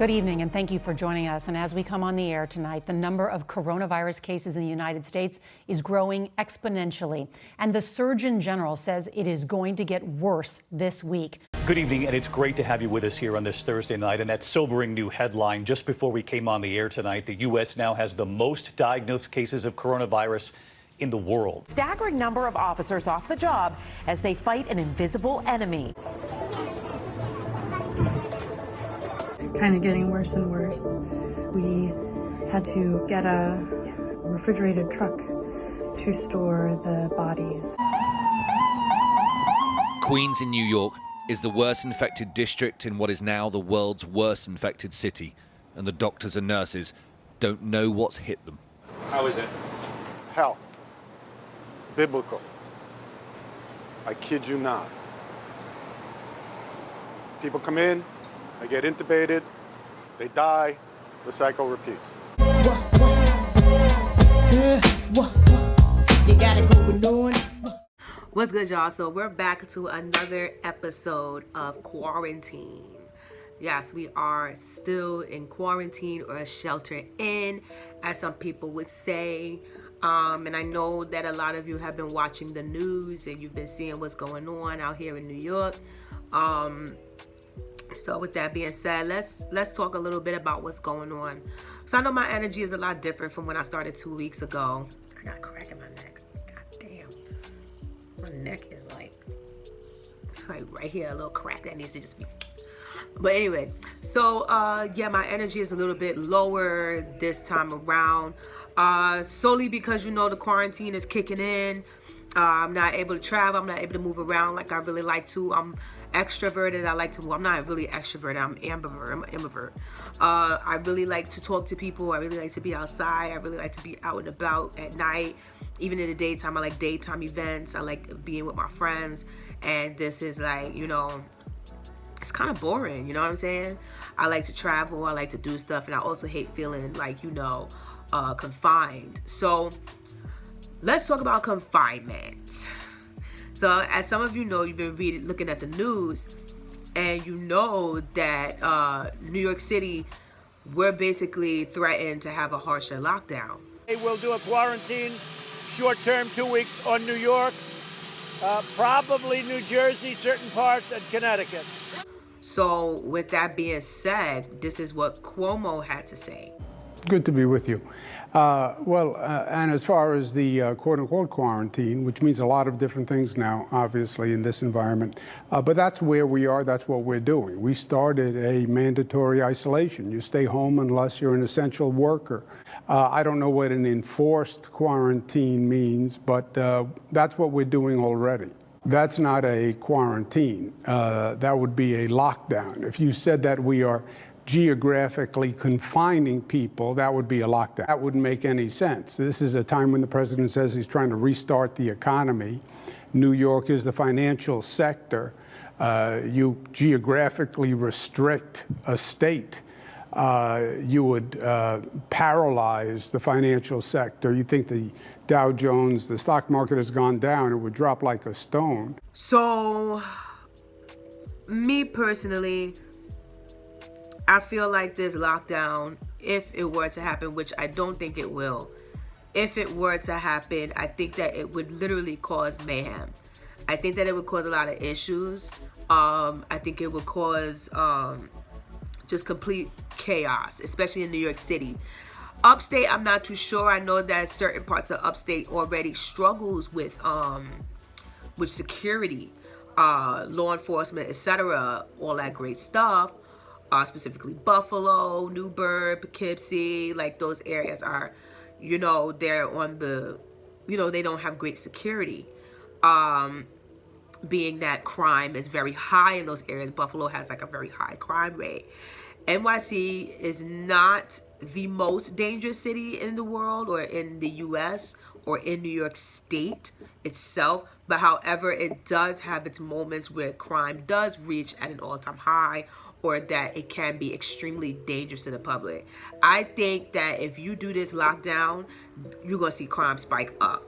Good evening, and thank you for joining us. And as we come on the air tonight, the number of coronavirus cases in the United States is growing exponentially. And the Surgeon General says it is going to get worse this week. Good evening, and it's great to have you with us here on this Thursday night. And that sobering new headline just before we came on the air tonight, the U.S. now has the most diagnosed cases of coronavirus in the world. Staggering number of officers off the job as they fight an invisible enemy. Kind of getting worse and worse. We had to get a refrigerated truck to store the bodies. Queens in New York is the worst infected district in what is now the world's worst infected city, and the doctors and nurses don't know what's hit them. How is it? Hell. Biblical. I kid you not. People come in, they get intubated, they die, the cycle repeats. What's good, y'all? So we're back to another episode of Quarantine. Yes, we are still in quarantine or shelter in, as some people would say. And I know that a lot of you have been watching the news and you've been seeing what's going on out here in New York. So with that being said, let's talk a little bit about what's going on. So I know my energy is a lot different from when I started 2 weeks ago. I got a crack in my neck. God damn. My neck is it's like right here, a little crack that needs to just be. But anyway, so yeah, my energy is a little bit lower this time around. Solely because, you know, the quarantine is kicking in. I'm not able to travel. I'm not able to move around like I really like to. I'm extroverted. I like to move. I'm not really extroverted. I'm ambivert. I'm an ambivert. I really like to talk to people. I really like to be outside. I really like to be out and about at night. Even in the daytime, I like daytime events. I like being with my friends. And this is like, you know, it's kind of boring. You know what I'm saying? I like to travel. I like to do stuff. And I also hate feeling like, you know, confined. So let's talk about confinement. So as some of you know, you've been looking at the news, and you know that New York City, we're basically threatened to have a harsher lockdown. We'll do a quarantine, short-term, 2 weeks on New York, probably New Jersey, certain parts, and Connecticut. So with that being said, this is what Cuomo had to say. Good to be with you. And as far as the quote-unquote quarantine, which means a lot of different things now, obviously, in this environment, but that's where we are, that's what we're doing. We started a mandatory isolation. You stay home unless you're an essential worker. I don't know what an enforced quarantine means, but that's what we're doing already. That's not a quarantine. That would be a lockdown. If you said that we are geographically confining people, that would be a lockdown. That wouldn't make any sense. This is a time when the president says he's trying to restart the economy. New York is the financial sector. You geographically restrict a state, you would paralyze the financial sector. You think the Dow Jones, the stock market has gone down, it would drop like a stone. So, me personally, I feel like this lockdown, if it were to happen, which I don't think it will, if it were to happen, I think that it would literally cause mayhem. I think that it would cause a lot of issues. I think it would cause just complete chaos, especially in New York City. Upstate, I'm not too sure. I know that certain parts of upstate already struggles with security, law enforcement, etc., all that great stuff. Specifically Buffalo, Newburgh, Poughkeepsie, like those areas are, you know, they're on the, you know, they don't have great security. Being that crime is very high in those areas. Buffalo has like a very high crime rate. NYC is not the most dangerous city in the world or in the US or in New York State itself. But however, it does have its moments where crime does reach at an all-time high, or that it can be extremely dangerous to the public. I think that if you do this lockdown, you're gonna see crime spike up.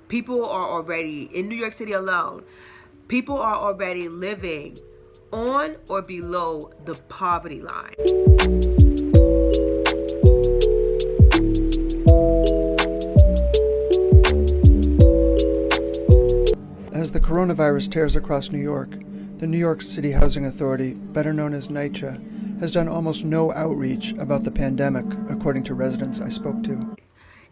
People are already, in New York City alone, people are already living on or below the poverty line. As the coronavirus tears across New York, the New York City Housing Authority, better known as NYCHA, has done almost no outreach about the pandemic, according to residents I spoke to.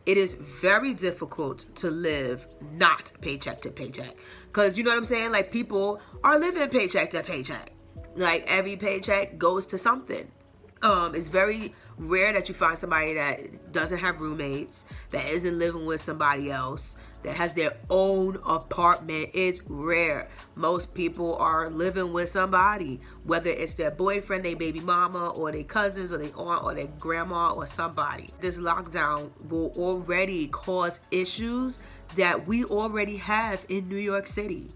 It is very difficult to live not paycheck to paycheck. Because, you know what I'm saying? Like, people are living paycheck to paycheck. Like, every paycheck goes to something. It's very rare that you find somebody that doesn't have roommates, that isn't living with somebody else, that has their own apartment. It's rare. Most people are living with somebody, whether it's their boyfriend, their baby mama, or their cousins, or their aunt, or their grandma, or somebody. This lockdown will already cause issues that we already have in New York City.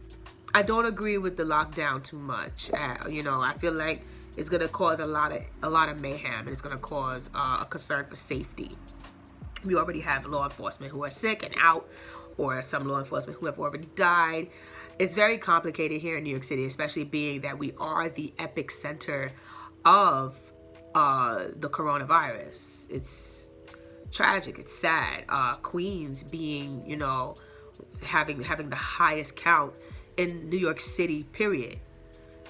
I don't agree with the lockdown too much. I feel like it's gonna cause a lot of mayhem, and it's gonna cause a concern for safety. We already have law enforcement who are sick and out, or some law enforcement who have already died. It's very complicated here in New York City, especially being that we are the epicenter of the coronavirus. It's tragic. It's sad. Queens being, having the highest count in New York City, period.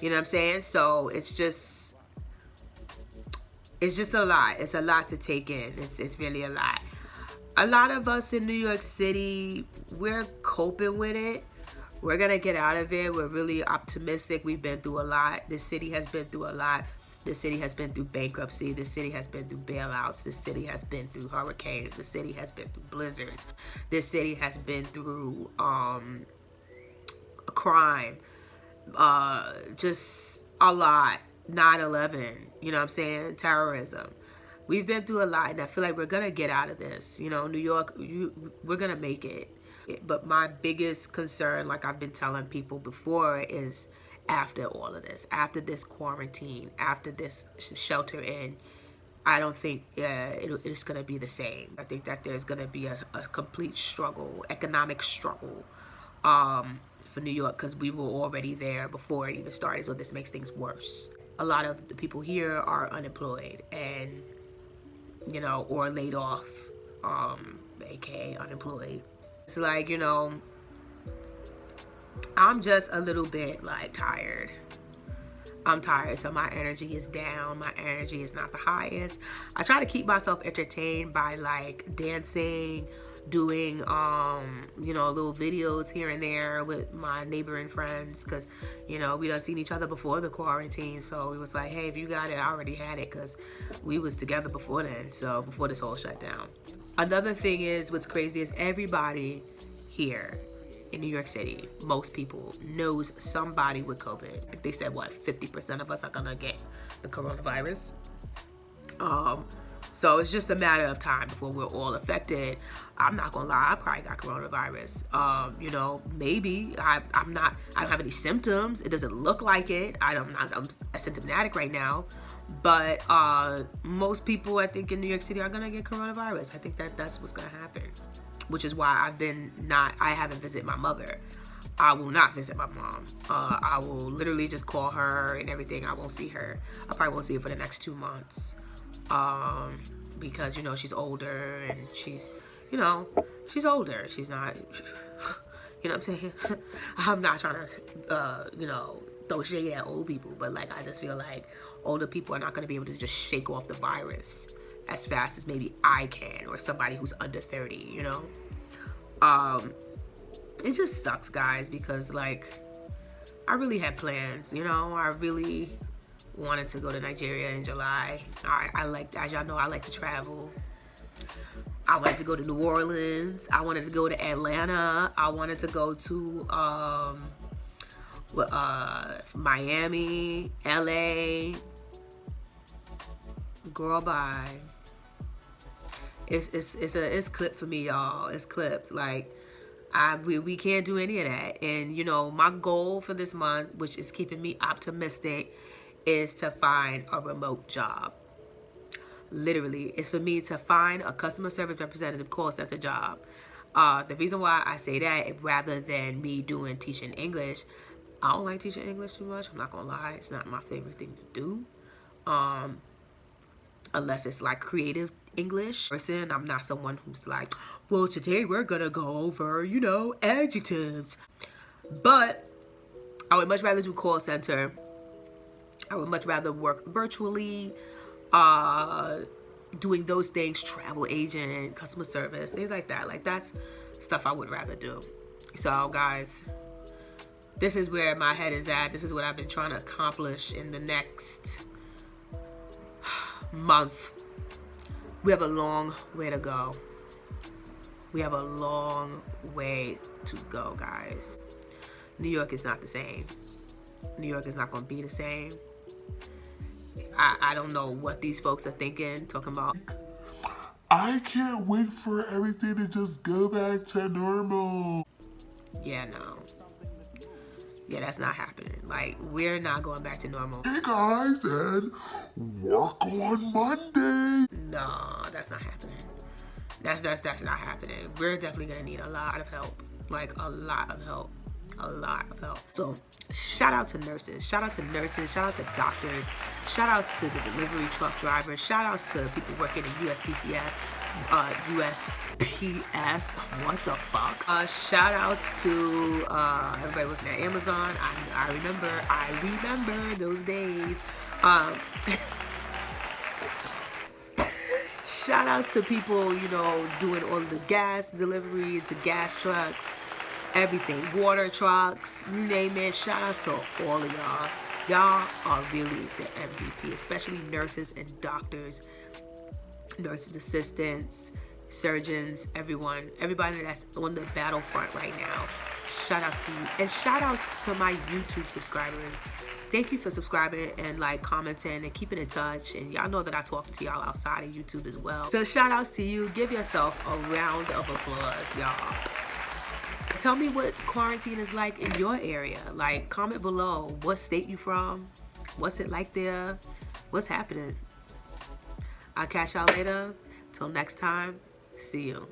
You know what I'm saying? So it's just a lot. It's a lot to take in. It's really a lot. A lot of us in New York City, we're coping with it. We're going to get out of it. We're really optimistic. We've been through a lot. This city has been through a lot. This city has been through bankruptcy. This city has been through bailouts. This city has been through hurricanes. This city has been through blizzards. This city has been through crime. Just a lot. 9/11, you know what I'm saying? Terrorism. We've been through a lot, and I feel like we're going to get out of this. New York, we're going to make it. But my biggest concern, like I've been telling people before, is after all of this, after this quarantine, after this shelter in, I don't think it's going to be the same. I think that there's going to be a complete struggle, economic struggle for New York, because we were already there before it even started, so this makes things worse. A lot of the people here are unemployed and, or laid off, aka unemployed. It's like, I'm just a little bit tired. I'm tired, so my energy is down. My energy is not the highest. I try to keep myself entertained by dancing, doing little videos here and there with my neighboring friends, because we done seen each other before the quarantine, so it was like, hey, if you got it, I already had it, because we was together before then, so before this whole shutdown. Another thing is, what's crazy is everybody here in New York City, most people knows somebody with COVID. They said 50% of us are gonna get the coronavirus. So it's just a matter of time before we're all affected. I'm not gonna lie, I probably got coronavirus. Maybe I don't have any symptoms. It doesn't look like it. I'm asymptomatic right now. But most people, I think, in New York City are gonna get coronavirus. I think that's what's gonna happen, which is why I haven't visited my mother. I will not visit my mom. I will literally just call her and everything. I won't see her. I probably won't see her for the next 2 months. Because, she's older and she's older. She's not, you know what I'm saying? I'm not trying to, throw shade at old people, but I just feel like older people are not going to be able to just shake off the virus as fast as maybe I can, or somebody who's under 30, It just sucks, guys, because I really had plans, I really wanted to go to Nigeria in July. As y'all know, I like to travel. I wanted to go to New Orleans. I wanted to go to Atlanta. I wanted to go to Miami, LA. Girl, bye. It's clipped for me, y'all. It's clipped. We can't do any of that. And my goal for this month, which is keeping me optimistic, is to find a remote job. Literally, it's for me to find a customer service representative call center job. The reason why I say that, rather than me teaching English, I don't like teaching English too much. I'm not gonna lie. It's not my favorite thing to do. Unless it's like creative English person. I'm not someone who's like, well, today we're gonna go over, you know, adjectives. But I would much rather do call center. I would much rather work virtually, doing those things, travel agent, customer service, things like that. Like, that's stuff I would rather do. So guys, this is where my head is at. This is what I've been trying to accomplish in the next month. We have a long way to go. We have a long way to go, guys. New York is not the same. New York is not going to be the same. I don't know what these folks are thinking, talking about. I can't wait for everything to just go back to normal. Yeah, no. Yeah, that's not happening. Like, we're not going back to normal. Hey guys, and work on Monday. No, that's not happening. That's not happening. We're definitely gonna need a lot of help. Like, a lot of help. A lot of help. So shout out to nurses, shout out to doctors, shout outs to the delivery truck drivers, shout outs to people working in USPS, what the fuck? Shout outs to everybody working at Amazon. I remember those days. Shout outs to people, you know, doing all the gas deliveries, the gas trucks, everything, water trucks, you name it. Shout outs to all of y'all. Y'all are really the MVP, especially nurses and doctors, nurses assistants, surgeons, everybody that's on the battlefront right now. Shout outs to you, and shout outs to my YouTube subscribers. Thank you for subscribing and like commenting and keeping in touch. And y'all know that I talk to y'all outside of YouTube as well. So shout outs to you. Give yourself a round of applause, y'all. Tell me what quarantine is like in your area. Like, comment below what state you from, what's it like there, what's happening. I'll catch y'all later. Till next time, see you.